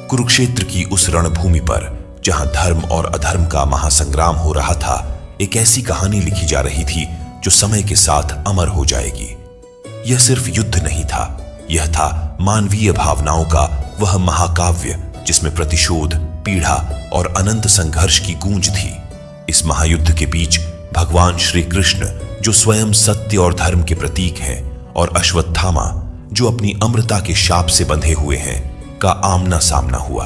कुरुक्षेत्र की उस रणभूमि पर जहां धर्म और अधर्म का महासंग्राम हो रहा था, एक ऐसी कहानी लिखी जा रही थी जो समय के साथ अमर हो जाएगी। यह सिर्फ युद्ध नहीं था, यह था मानवीय भावनाओं का वह महाकाव्य जिसमें प्रतिशोध, पीड़ा और अनंत संघर्ष की गूंज थी। इस महायुद्ध के बीच भगवान श्री कृष्ण, जो स्वयं सत्य और धर्म के प्रतीक हैं, और अश्वत्थामा, जो अपनी अमरता के शाप से बंधे हुए हैं, का आमना सामना हुआ।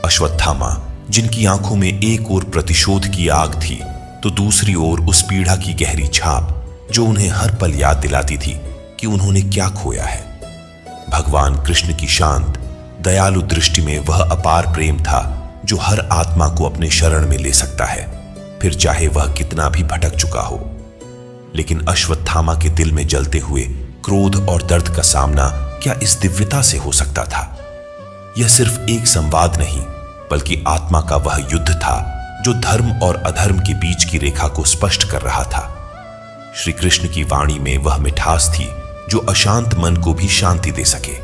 अश्वत्थामा, जिनकी आंखों में एक ओर प्रतिशोध की आग थी तो दूसरी ओर उस पीड़ा की गहरी छाप जो उन्हें हर पल याद दिलाती थी कि उन्होंने क्या खोया है। भगवान कृष्ण की शांत, दयालु दृष्टि में वह अपार प्रेम था जो हर आत्मा को अपने शरण में ले सकता है, फिर चाहे वह कितना भी भटक चुका हो। लेकिन अश्वत्थामा के दिल में जलते हुए क्रोध और दर्द का सामना क्या इस दिव्यता से हो सकता था? यह सिर्फ एक संवाद नहीं, बल्कि आत्मा का वह युद्ध था जो धर्म और अधर्म के बीच की रेखा को स्पष्ट कर रहा था। श्री कृष्ण की वाणी में वह मिठास थी जो अशांत मन को भी शांति दे सके,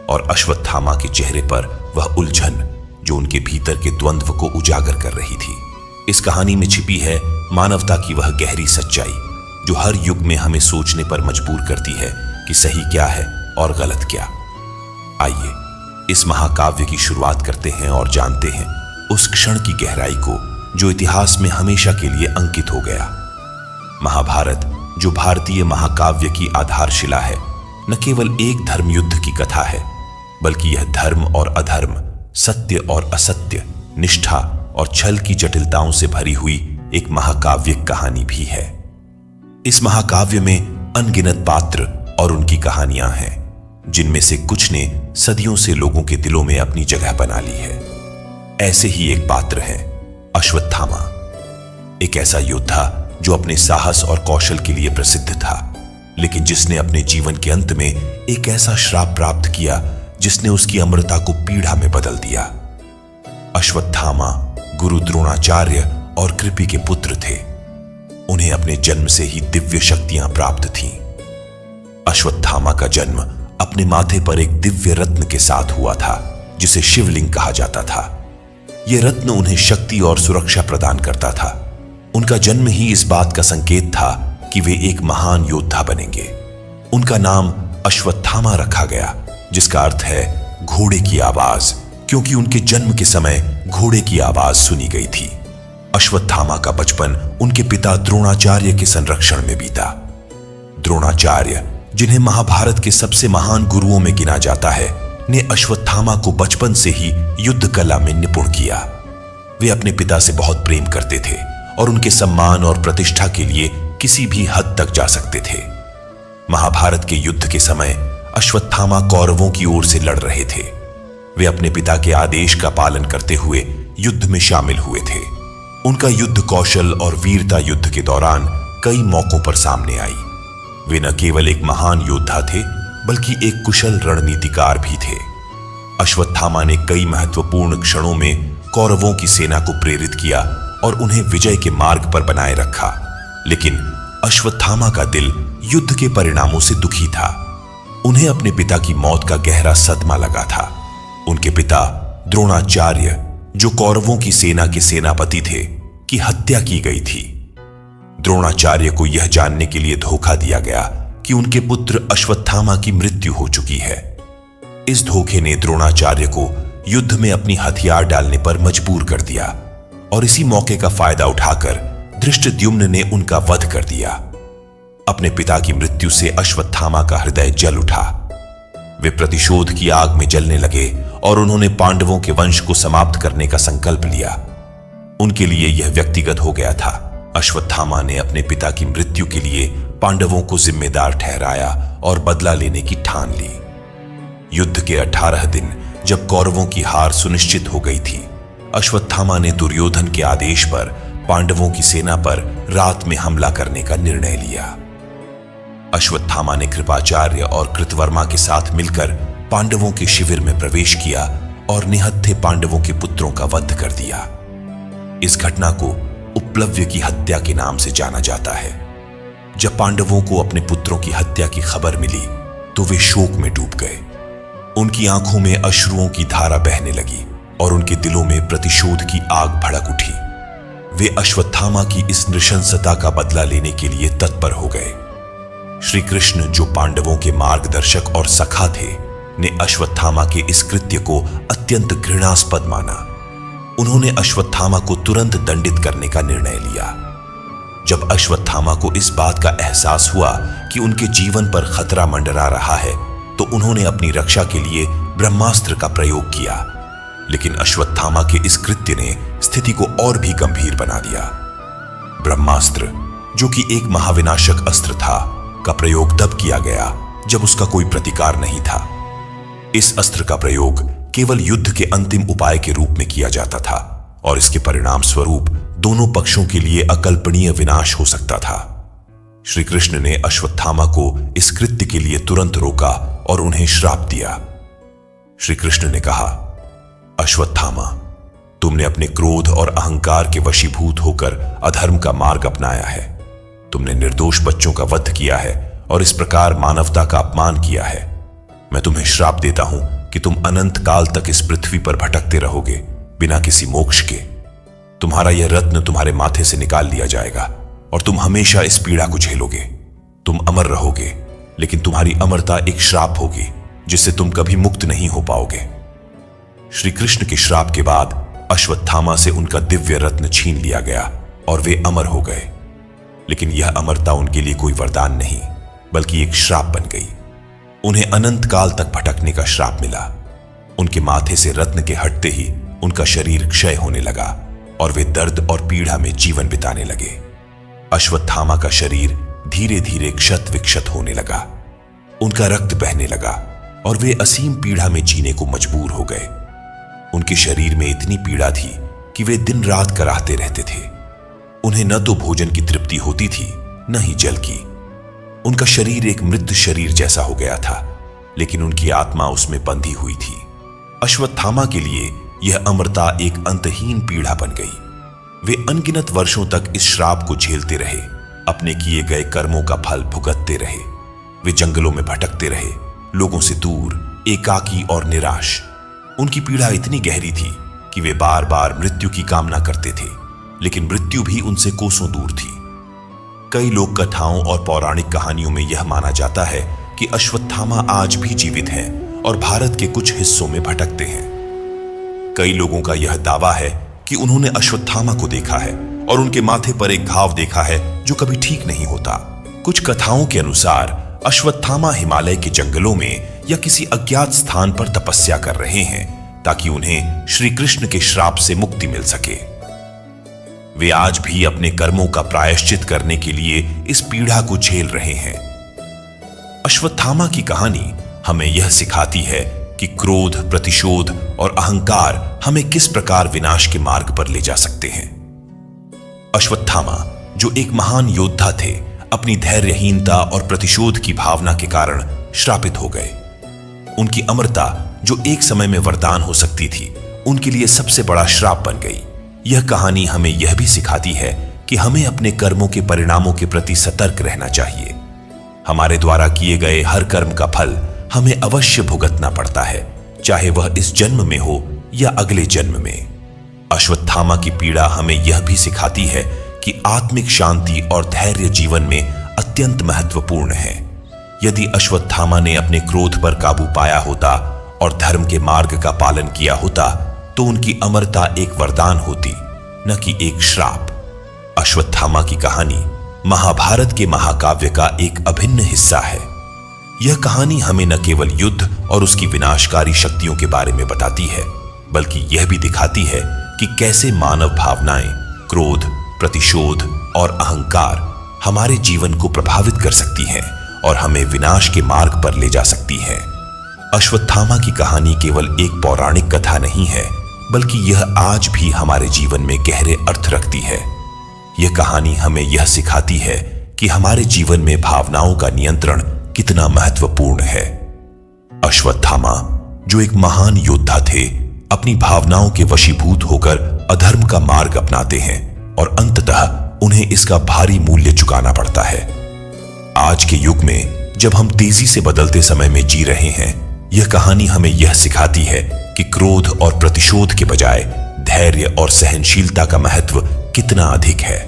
और अश्वत्थामा के चेहरे पर वह उलझन जो उनके भीतर के द्वंद्व को उजागर कर रही थी। इस कहानी में छिपी है मानवता की वह गहरी सच्चाई जो हर युग में हमें सोचने पर मजबूर करती है कि सही क्या है और गलत क्या। आइए इस महाकाव्य की शुरुआत करते हैं और जानते हैं उस क्षण की गहराई को जो इतिहास में हमेशा के लिए अंकित हो गया। महाभारत, जो भारतीय महाकाव्य की आधारशिला है, न केवल एक धर्मयुद्ध की कथा है, बल्कि यह धर्म और अधर्म, सत्य और असत्य, निष्ठा और छल की जटिलताओं से भरी हुई एक महाकाव्यिक कहानी भी है। इस महाकाव्य में अनगिनत पात्र और उनकी कहानियां हैं, जिनमें से कुछ ने सदियों से लोगों के दिलों में अपनी जगह बना ली है। ऐसे ही एक पात्र है अश्वत्थामा, एक ऐसा योद्धा जो अपने साहस और कौशल के लिए प्रसिद्ध था, लेकिन जिसने अपने जीवन के अंत में एक ऐसा श्राप प्राप्त किया जिसने उसकी अमरता को पीड़ा में बदल दिया। अश्वत्थामा गुरु द्रोणाचार्य और कृपि के पुत्र थे। उन्हें अपने जन्म से ही दिव्य शक्तियां प्राप्त थीं। अश्वत्थामा का जन्म अपने माथे पर एक दिव्य रत्न के साथ हुआ था जिसे शिवलिंग कहा जाता था। यह रत्न उन्हें शक्ति और सुरक्षा प्रदान करता था। उनका जन्म ही इस बात का संकेत था कि वे एक महान योद्धा बनेंगे। उनका नाम अश्वत्थामा रखा गया, जिसका अर्थ है घोड़े की आवाज, क्योंकि उनके जन्म के समय घोड़े की आवाज सुनी गई थी। अश्वत्थामा का बचपन उनके पिता द्रोणाचार्य के संरक्षण में बीता। द्रोणाचार्य, जिन्हें महाभारत के सबसे महान गुरुओं में गिना जाता है, ने अश्वत्थामा को बचपन से ही युद्ध कला में निपुण किया। वे अपने पिता से बहुत प्रेम करते थे और उनके सम्मान और प्रतिष्ठा के लिए किसी भी हद तक जा सकते थे। महाभारत के युद्ध के समय अश्वत्थामा कौरवों की ओर से लड़ रहे थे। वे अपने पिता के आदेश का पालन करते हुए युद्ध में शामिल हुए थे। उनका युद्ध कौशल और वीरता युद्ध के दौरान कई मौकों पर सामने आई। वे न केवल एक महान योद्धा थे, बल्कि एक कुशल रणनीतिकार भी थे। अश्वत्थामा ने कई महत्वपूर्ण क्षणों में कौरवों की सेना को प्रेरित किया और उन्हें विजय के मार्ग पर बनाए रखा। लेकिन अश्वत्थामा का दिल युद्ध के परिणामों से दुखी था। उन्हें अपने पिता की मौत का गहरा सदमा लगा था। उनके पिता द्रोणाचार्य, जो कौरवों की सेना के सेनापति थे, की हत्या की गई थी। द्रोणाचार्य को यह जानने के लिए धोखा दिया गया कि उनके पुत्र अश्वत्थामा की मृत्यु हो चुकी है। इस धोखे ने द्रोणाचार्य को युद्ध में अपनी हथियार डालने पर मजबूर कर दिया और इसी मौके का फायदा उठाकर धृष्टद्युम्न ने उनका वध कर दिया। अपने पिता की मृत्यु से अश्वत्थामा का हृदय जल उठा। वे प्रतिशोध की आग में जलने लगे और उन्होंने पांडवों के वंश को समाप्त करने का संकल्प लिया। उनके लिए यह व्यक्तिगत हो गया था। अश्वत्थामा ने अपने पिता की मृत्यु के लिए पांडवों को जिम्मेदार ठहराया और बदला लेने की ठान ली। युद्ध के 18 दिन जब कौरवों की हार सुनिश्चित हो गई थी, अश्वत्थामा ने दुर्योधन के आदेश पर पांडवों की सेना पर रात में हमला करने का निर्णय लिया। अश्वत्थामा ने कृपाचार्य और कृतवर्मा के साथ मिलकर पांडवों के शिविर में प्रवेश किया और निहत्थे पांडवों के पुत्रों का वध कर दिया। इस घटना को उपप्लव्य की हत्या के नाम से जाना जाता है। जब पांडवों को अपने पुत्रों की हत्या की खबर मिली तो वे शोक में डूब गए। उनकी आंखों में अश्रुओं की धारा बहने लगी और उनके दिलों में प्रतिशोध की आग भड़क उठी। वे अश्वत्थामा की इस नृशंसता का बदला लेने के लिए तत्पर हो गए। श्री कृष्ण, जो पांडवों के मार्गदर्शक और सखा थे, ने अश्वत्थामा के इस कृत्य को अत्यंत घृणास्पद माना। उन्होंने अश्वत्थामा को तुरंत दंडित करने का निर्णय लिया। जब अश्वत्थामा को इस बात का एहसास हुआ कि उनके जीवन पर खतरा मंडरा रहा है, तो उन्होंने अपनी रक्षा के लिए ब्रह्मास्त्र का प्रयोग किया। लेकिन अश्वत्थामा के इस कृत्य ने स्थिति को और भी गंभीर बना दिया। ब्रह्मास्त्र, जो कि एक महाविनाशक अस्त्र था, का प्रयोग तब किया गया जब उसका कोई प्रतिकार नहीं था। इस अस्त्र का प्रयोग केवल युद्ध के अंतिम उपाय के रूप में किया जाता था और इसके परिणाम स्वरूप दोनों पक्षों के लिए अकल्पनीय विनाश हो सकता था। श्री कृष्ण ने अश्वत्थामा को इस कृत्य के लिए तुरंत रोका और उन्हें श्राप दिया। श्री कृष्ण ने कहा, अश्वत्थामा, तुमने अपने क्रोध और अहंकार के वशीभूत होकर अधर्म का मार्ग अपनाया है। तुमने निर्दोष बच्चों का वध किया है और इस प्रकार मानवता का अपमान किया है। मैं तुम्हें श्राप देता हूं कि तुम अनंत काल तक इस पृथ्वी पर भटकते रहोगे बिना किसी मोक्ष के। तुम्हारा यह रत्न तुम्हारे माथे से निकाल लिया जाएगा और तुम हमेशा इस पीड़ा को झेलोगे। तुम अमर रहोगे, लेकिन तुम्हारी अमरता एक श्राप होगी जिससे तुम कभी मुक्त नहीं हो पाओगे। श्री कृष्ण के श्राप के बाद अश्वत्थामा से उनका दिव्य रत्न छीन लिया गया और वे अमर हो गए। लेकिन यह अमरता उनके लिए कोई वरदान नहीं, बल्कि एक श्राप बन गई। उन्हें अनंत काल तक भटकने का श्राप मिला। उनके माथे से रत्न के हटते ही उनका शरीर क्षय होने लगा और वे दर्द और पीड़ा में जीवन बिताने लगे। अश्वत्थामा का शरीर धीरे धीरे क्षत विक्षत होने लगा। उनका रक्त बहने लगा और वे असीम पीड़ा में जीने को मजबूर हो गए। उनके शरीर में इतनी पीड़ा थी कि वे दिन रात कराहते रहते थे। उन्हें न तो भोजन की तृप्ति होती थी, न ही जल की। उनका शरीर एक मृत शरीर जैसा हो गया था, लेकिन उनकी आत्मा उसमें बंधी हुई थी। अश्वत्थामा के लिए यह अमरता एक अंतहीन पीड़ा बन गई। वे अनगिनत वर्षों तक इस श्राप को झेलते रहे, अपने किए गए कर्मों का फल भुगतते रहे। वे जंगलों में भटकते रहे, लोगों से दूर, एकाकी और निराश। उनकी पीड़ा इतनी गहरी थी कि वे बार बार मृत्यु की कामना करते थे, लेकिन मृत्यु भी उनसे कोसों दूर थी। कई लोक कथाओं और पौराणिक कहानियों में यह माना जाता है कि अश्वत्थामा आज भी जीवित हैं और भारत के कुछ हिस्सों में भटकते हैं। कई लोगों का यह दावा है कि उन्होंने अश्वत्थामा को देखा है और उनके माथे पर एक घाव देखा है जो कभी ठीक नहीं होता। कुछ कथाओं के अनुसार अश्वत्थामा हिमालय के जंगलों में या किसी अज्ञात स्थान पर तपस्या कर रहे हैं ताकि उन्हें श्री कृष्ण के श्राप से मुक्ति मिल सके। वे आज भी अपने कर्मों का प्रायश्चित करने के लिए इस पीड़ा को झेल रहे हैं। अश्वत्थामा की कहानी हमें यह सिखाती है कि क्रोध, प्रतिशोध और अहंकार हमें किस प्रकार विनाश के मार्ग पर ले जा सकते हैं। अश्वत्थामा, जो एक महान योद्धा थे, अपनी धैर्यहीनता और प्रतिशोध की भावना के कारण श्रापित हो गए। उनकी अमरता, जो एक समय में वरदान हो सकती थी, उनके लिए सबसे बड़ा श्राप बन गई। यह कहानी हमें यह भी सिखाती है कि हमें अपने कर्मों के परिणामों के प्रति सतर्क रहना चाहिए। हमारे द्वारा किए गए हर कर्म का फल हमें अवश्य भुगतना पड़ता है, चाहे वह इस जन्म में हो या अगले जन्म में। अश्वत्थामा की पीड़ा हमें यह भी सिखाती है कि आत्मिक शांति और धैर्य जीवन में अत्यंत महत्वपूर्ण है। यदि अश्वत्थामा ने अपने क्रोध पर काबू पाया होता और धर्म के मार्ग का पालन किया होता, तो उनकी अमरता एक वरदान होती, न कि एक श्राप। अश्वत्थामा की कहानी महाभारत के महाकाव्य का एक अभिन्न हिस्सा है। यह कहानी हमें न केवल युद्ध और उसकी विनाशकारी शक्तियों के बारे में बताती है, बल्कि यह भी दिखाती है कि कैसे मानव भावनाएं, क्रोध, प्रतिशोध और अहंकार हमारे जीवन को प्रभावित कर सकती हैं और हमें विनाश के मार्ग पर ले जा सकती हैं। अश्वत्थामा की कहानी केवल एक पौराणिक कथा नहीं है, बल्कि यह आज भी हमारे जीवन में गहरे अर्थ रखती है। यह कहानी हमें यह सिखाती है कि हमारे जीवन में भावनाओं का नियंत्रण कितना महत्वपूर्ण है। अश्वत्थामा, जो एक महान योद्धा थे, अपनी भावनाओं के वशीभूत होकर अधर्म का मार्ग अपनाते हैं और अंततः उन्हें इसका भारी मूल्य चुकाना पड़ता है। आज के युग में जब हम तेजी से बदलते समय में जी रहे हैं, यह कहानी हमें यह सिखाती है कि क्रोध और प्रतिशोध के बजाय धैर्य और सहनशीलता का महत्व कितना अधिक है।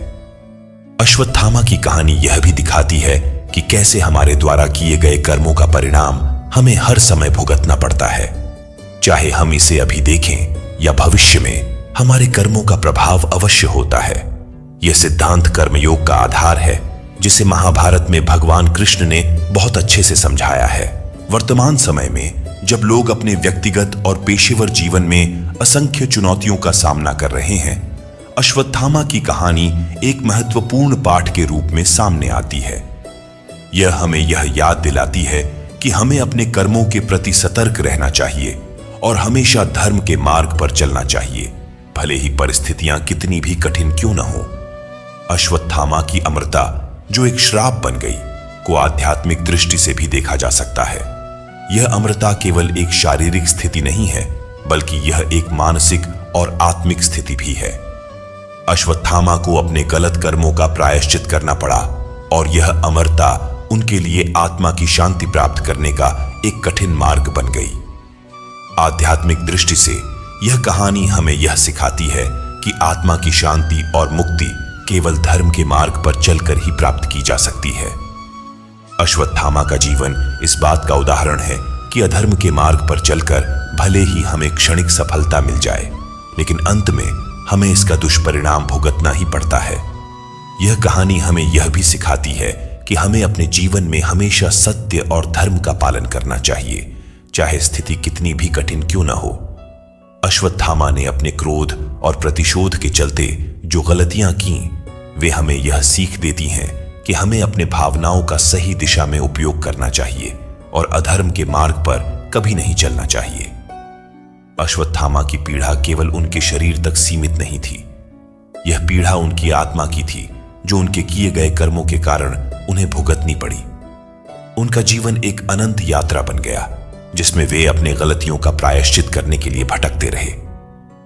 अश्वत्थामा की कहानी यह भी दिखाती है कि कैसे हमारे द्वारा किए गए कर्मों का परिणाम हमें हर समय भुगतना पड़ता है। चाहे हम इसे अभी देखें या भविष्य में, हमारे कर्मों का प्रभाव अवश्य होता है। यह सिद्धांत कर्मयोग का आधार है, जिसे महाभारत में भगवान कृष्ण ने बहुत अच्छे से समझाया है। वर्तमान समय में जब लोग अपने व्यक्तिगत और पेशेवर जीवन में असंख्य चुनौतियों का सामना कर रहे हैं, अश्वत्थामा की कहानी एक महत्वपूर्ण पाठ के रूप में सामने आती है। यह हमें यह याद दिलाती है कि हमें अपने कर्मों के प्रति सतर्क रहना चाहिए और हमेशा धर्म के मार्ग पर चलना चाहिए, भले ही परिस्थितियां कितनी भी कठिन क्यों न हो। अश्वत्थामा की अमरता, जो एक श्राप बन गई, को आध्यात्मिक दृष्टि से भी देखा जा सकता है। यह अमरता केवल एक शारीरिक स्थिति नहीं है, बल्कि यह एक मानसिक और आत्मिक स्थिति भी है। अश्वत्थामा को अपने गलत कर्मों का प्रायश्चित करना पड़ा और यह अमरता उनके लिए आत्मा की शांति प्राप्त करने का एक कठिन मार्ग बन गई। आध्यात्मिक दृष्टि से यह कहानी हमें यह सिखाती है कि आत्मा की शांति और मुक्ति केवल धर्म के मार्ग पर चलकर ही प्राप्त की जा सकती है। अश्वत्थामा का जीवन इस बात का उदाहरण है कि अधर्म के मार्ग पर चलकर भले ही हमें क्षणिक सफलता मिल जाए, लेकिन अंत में हमें इसका दुष्परिणाम भुगतना ही पड़ता है। यह कहानी हमें यह भी सिखाती है कि हमें अपने जीवन में हमेशा सत्य और धर्म का पालन करना चाहिए, चाहे स्थिति कितनी भी कठिन क्यों न हो। अश्वत्थामा ने अपने क्रोध और प्रतिशोध के चलते जो गलतियां की, वे हमें यह सीख देती हैं कि हमें अपने भावनाओं का सही दिशा में उपयोग करना चाहिए और अधर्म के मार्ग पर कभी नहीं चलना चाहिए। अश्वत्थामा की पीड़ा केवल उनके शरीर तक सीमित नहीं थी। यह पीड़ा उनकी आत्मा की थी, जो उनके किए गए कर्मों के कारण उन्हें भुगतनी पड़ी। उनका जीवन एक अनंत यात्रा बन गया, जिसमें वे अपने गलतियों का प्रायश्चित करने के लिए भटकते रहे।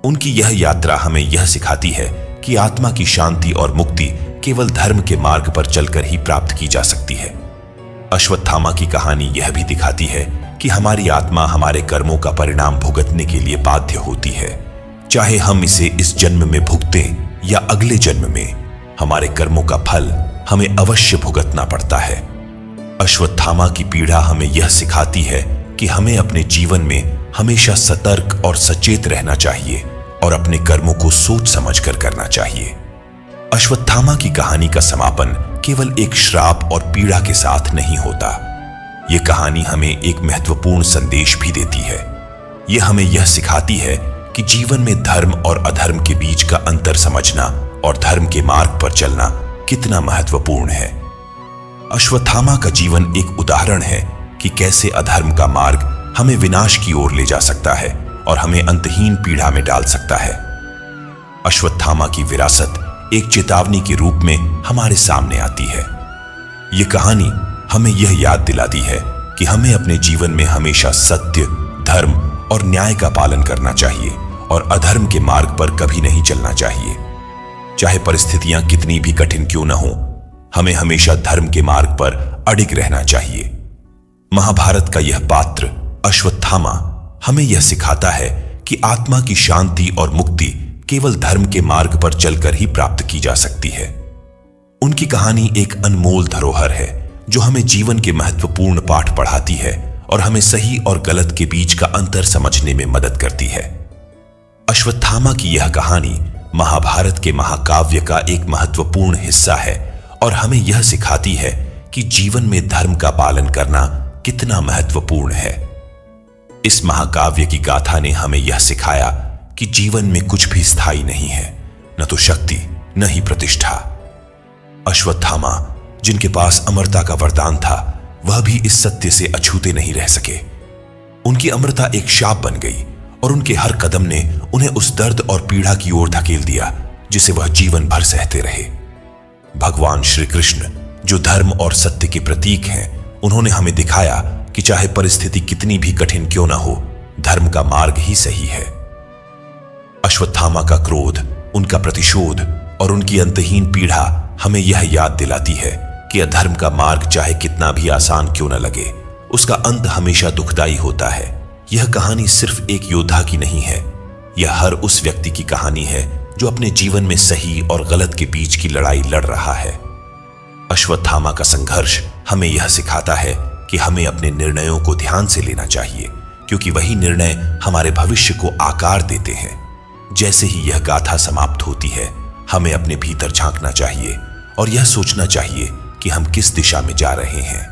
उनकी यह यात्रा हमें यह सिखाती है कि आत्मा की शांति और मुक्ति केवल धर्म के मार्ग पर चलकर ही प्राप्त की जा सकती है। अश्वत्थामा की कहानी यह भी दिखाती है कि हमारी आत्मा हमारे कर्मों का परिणाम भुगतने के लिए बाध्य होती है। चाहे हम इसे इस जन्म में भुगतें या अगले जन्म में, हमारे कर्मों का फल हमें अवश्य भुगतना पड़ता है। अश्वत्थामा की पीड़ा हमें यह सिखाती है कि हमें अपने जीवन में हमेशा सतर्क और सचेत रहना चाहिए और अपने कर्मों को सोच समझकर करना चाहिए। अश्वत्थामा की कहानी का समापन केवल एक श्राप और पीड़ा के साथ नहीं होता। यह कहानी हमें एक महत्वपूर्ण संदेश भी देती है। यह हमें यह सिखाती है कि जीवन में धर्म और अधर्म के बीच का अंतर समझना और धर्म के मार्ग पर चलना कितना महत्वपूर्ण है। अश्वत्थामा का जीवन एक उदाहरण है कि कैसे अधर्म का मार्ग हमें विनाश की ओर ले जा सकता है और हमें अंतहीन पीड़ा में डाल सकता है। अश्वत्थामा की विरासत एक चेतावनी के रूप में हमारे सामने आती है। यह कहानी हमें यह याद दिलाती है कि हमें अपने जीवन में हमेशा सत्य, धर्म और न्याय का पालन करना चाहिए और अधर्म के मार्ग पर कभी नहीं चलना चाहिए। चाहे परिस्थितियां कितनी भी कठिन क्यों न हो, हमें हमेशा धर्म के मार्ग पर अडिग रहना चाहिए। महाभारत का यह पात्र अश्वत्थामा हमें यह सिखाता है कि आत्मा की शांति और मुक्ति केवल धर्म के मार्ग पर चलकर ही प्राप्त की जा सकती है। उनकी कहानी एक अनमोल धरोहर है, जो हमें जीवन के महत्वपूर्ण पाठ पढ़ाती है और हमें सही और गलत के बीच का अंतर समझने में मदद करती है। अश्वत्थामा की यह कहानी महाभारत के महाकाव्य का एक महत्वपूर्ण हिस्सा है और हमें यह सिखाती है कि जीवन में धर्म का पालन करना कितना महत्वपूर्ण है। इस महाकाव्य की गाथा ने हमें यह सिखाया कि जीवन में कुछ भी स्थायी नहीं है, न तो शक्ति न ही प्रतिष्ठा। अश्वत्थामा, जिनके पास अमरता का वरदान था, वह भी इस सत्य से अछूते नहीं रह सके। उनकी अमरता एक शाप बन गई और उनके हर कदम ने उन्हें उस दर्द और पीड़ा की ओर धकेल दिया जिसे वह जीवन भर सहते रहे। भगवान श्री कृष्ण, जो धर्म और सत्य के प्रतीक हैं, उन्होंने हमें दिखाया कि चाहे परिस्थिति कितनी भी कठिन क्यों ना हो, धर्म का मार्ग ही सही है। अश्वत्थामा का क्रोध, उनका प्रतिशोध और उनकी अंतहीन पीड़ा हमें यह याद दिलाती है कि अधर्म का मार्ग चाहे कितना भी आसान क्यों न लगे, उसका अंत हमेशा दुखदाई होता है। यह कहानी सिर्फ एक योद्धा की नहीं है, यह हर उस व्यक्ति की कहानी है जो अपने जीवन में सही और गलत के बीच की लड़ाई लड़ रहा है। अश्वत्थामा का संघर्ष हमें यह सिखाता है कि हमें अपने निर्णयों को ध्यान से लेना चाहिए, क्योंकि वही निर्णय हमारे भविष्य को आकार देते हैं। जैसे ही यह गाथा समाप्त होती है, हमें अपने भीतर झांकना चाहिए और यह सोचना चाहिए कि हम किस दिशा में जा रहे हैं।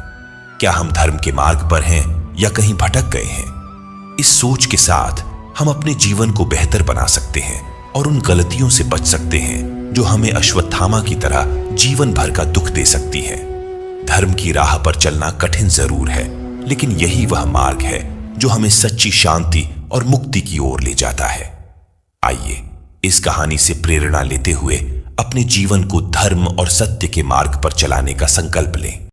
क्या हम धर्म के मार्ग पर हैं या कहीं भटक गए हैं? इस सोच के साथ हम अपने जीवन को बेहतर बना सकते हैं और उन गलतियों से बच सकते हैं जो हमें अश्वत्थामा की तरह जीवन भर का दुख दे सकती है। धर्म की राह पर चलना कठिन जरूर है, लेकिन यही वह मार्ग है जो हमें सच्ची शांति और मुक्ति की ओर ले जाता है। आइए इस कहानी से प्रेरणा लेते हुए अपने जीवन को धर्म और सत्य के मार्ग पर चलाने का संकल्प लें।